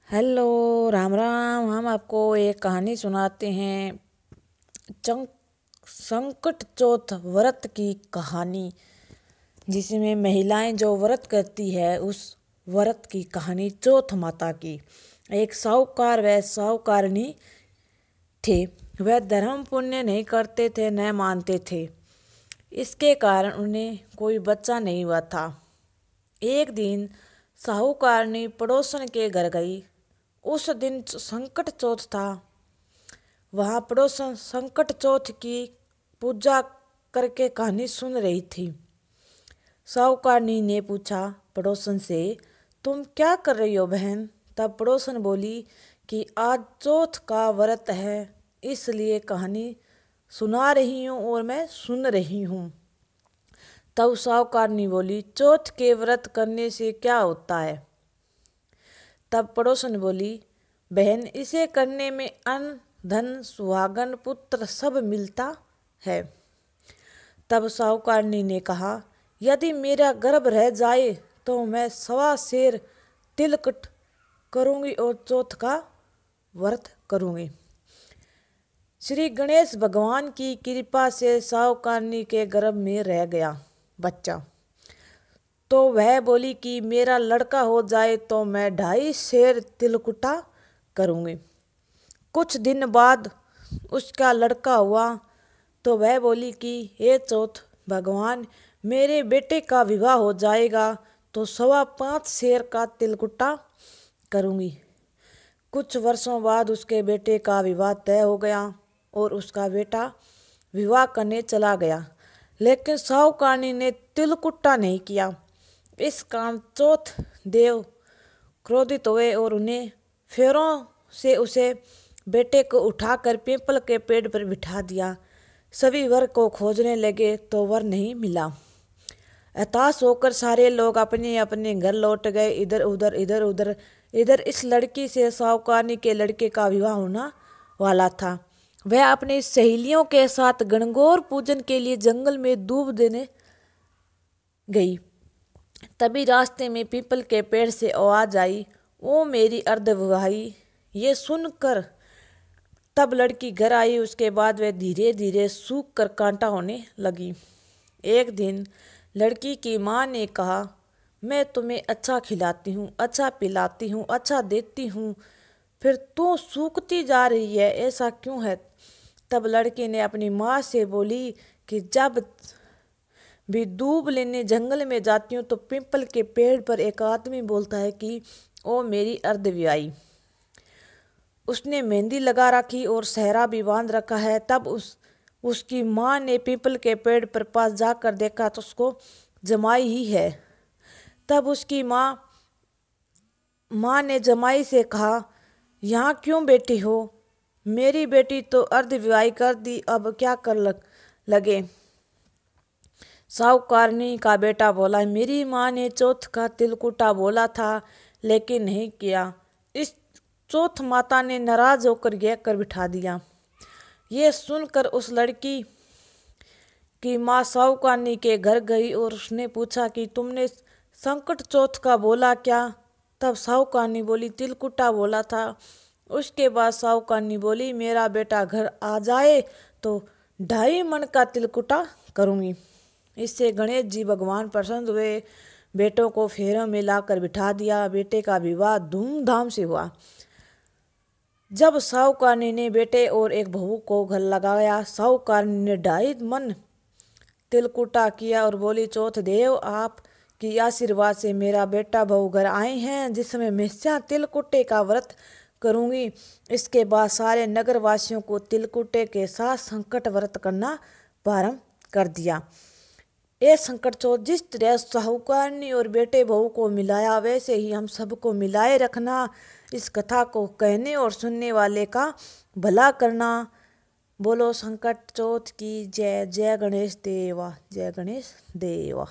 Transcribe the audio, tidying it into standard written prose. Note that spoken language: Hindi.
हेलो, राम राम। हम आपको एक कहानी सुनाते हैं। चंक संकट चौथ व्रत की कहानी, जिसमें महिलाएं जो व्रत करती है उस व्रत की कहानी चौथ माता की। एक साहूकार व साहूकारनी थे। वह धर्म पुण्य नहीं करते थे, न मानते थे। इसके कारण उन्हें कोई बच्चा नहीं हुआ था। एक दिन साहूकारनी पड़ोसन के घर गई। उस दिन संकट चौथ था। वहाँ पड़ोसन संकट चौथ की पूजा करके कहानी सुन रही थी। साहूकारनी ने पूछा पड़ोसन से, तुम क्या कर रही हो बहन? तब पड़ोसन बोली कि आज चौथ का व्रत है, इसलिए कहानी सुना रही हूँ और मैं सुन रही हूँ। तब साहूकारनी बोली, चौथ के व्रत करने से क्या होता है? तब पड़ोसन बोली, बहन, इसे करने में अन्न धन सुहागन पुत्र सब मिलता है। तब साहूकारनी ने कहा, यदि मेरा गर्भ रह जाए तो मैं 1.25 सेर तिलकुट करूँगी और चौथ का व्रत करूँगी। श्री गणेश भगवान की कृपा से साहूकारनी के गर्भ में रह गया बच्चा। तो वह बोली कि मेरा लड़का हो जाए तो मैं 2.5 सेर तिलकुटा करूँगी। कुछ दिन बाद उसका लड़का हुआ तो वह बोली कि हे चौथ भगवान, मेरे बेटे का विवाह हो जाएगा तो 5.25 सेर का तिलकुटा करूँगी। कुछ वर्षों बाद उसके बेटे का विवाह तय हो गया और उसका बेटा विवाह करने चला गया, लेकिन साहूकारनी ने तिलकुटा नहीं किया। इस कारण चौथ देव क्रोधित हुए और उन्हें फेरों से उसे बेटे को उठाकर पीपल के पेड़ पर बिठा दिया। सभी वर को खोजने लगे तो वर नहीं मिला। हताश होकर सारे लोग अपने अपने घर लौट गए। इधर इस लड़की से साहूकारनी के लड़के का विवाह होना वाला था। वह अपनी सहेलियों के साथ गणगौर पूजन के लिए जंगल में दूब देने गई। तभी रास्ते में पीपल के पेड़ से आवाज आई, ओ मेरी अर्धविवाही। ये सुनकर तब लड़की घर आई। उसके बाद वह धीरे धीरे सूख कर कांटा होने लगी। एक दिन लड़की की माँ ने कहा, मैं तुम्हें अच्छा खिलाती हूँ, अच्छा पिलाती हूँ, अच्छा देती हूँ, फिर तू सूखती जा रही है, ऐसा क्यों है? तब लड़की ने अपनी माँ से बोली कि जब भी दूब लेने जंगल में जाती हूँ तो पीपल के पेड़ पर एक आदमी बोलता है कि ओ मेरी अर्धविवाही। उसने मेहंदी लगा रखी और सेहरा भी बांध रखा है। तब उसकी माँ ने पीपल के पेड़ पर पास जाकर देखा तो उसको जमाई ही है। तब उसकी माँ ने जमाई से कहा, यहाँ क्यों बैठी हो? मेरी बेटी तो अर्धविवाही कर दी, अब क्या कर लगे? साहूकारनी का बेटा बोला, मेरी माँ ने चौथ का तिलकुटा बोला था लेकिन नहीं किया। इस चौथ माता ने नाराज होकर घेर कर बिठा दिया। ये सुनकर उस लड़की की माँ साहूकारनी के घर गई और उसने पूछा कि तुमने संकट चौथ का बोला क्या? तब साहूकारनी बोली, तिलकुटा बोला था। उसके बाद साहूकारनी बोली, मेरा बेटा घर आ जाए तो 2.5 मन का तिलकुटा करूँगी। इससे गणेश जी भगवान प्रसन्न हुए। बेटों को फेरों में लाकर बिठा दिया। बेटे का विवाह धूमधाम से हुआ। जब साहूकारनी ने बेटे और एक बहू को घर लगाया, साहूकारनी ने 2.5 मन तिलकुटा किया और बोली, चौथ देव आप की आशीर्वाद से मेरा बेटा बहू घर आए हैं, जिसमें मैं तिलकुटे का व्रत करूंगी। इसके बाद सारे नगर वासियों को तिलकुटे के साथ संकट व्रत करना प्रारंभ कर दिया। ये संकट चौथ जिस तरह साहूकारनी और बेटे बहू को मिलाया, वैसे ही हम सबको मिलाए रखना। इस कथा को कहने और सुनने वाले का भला करना। बोलो संकट चौथ की जय। जय गणेश देवा, जय गणेश देवा।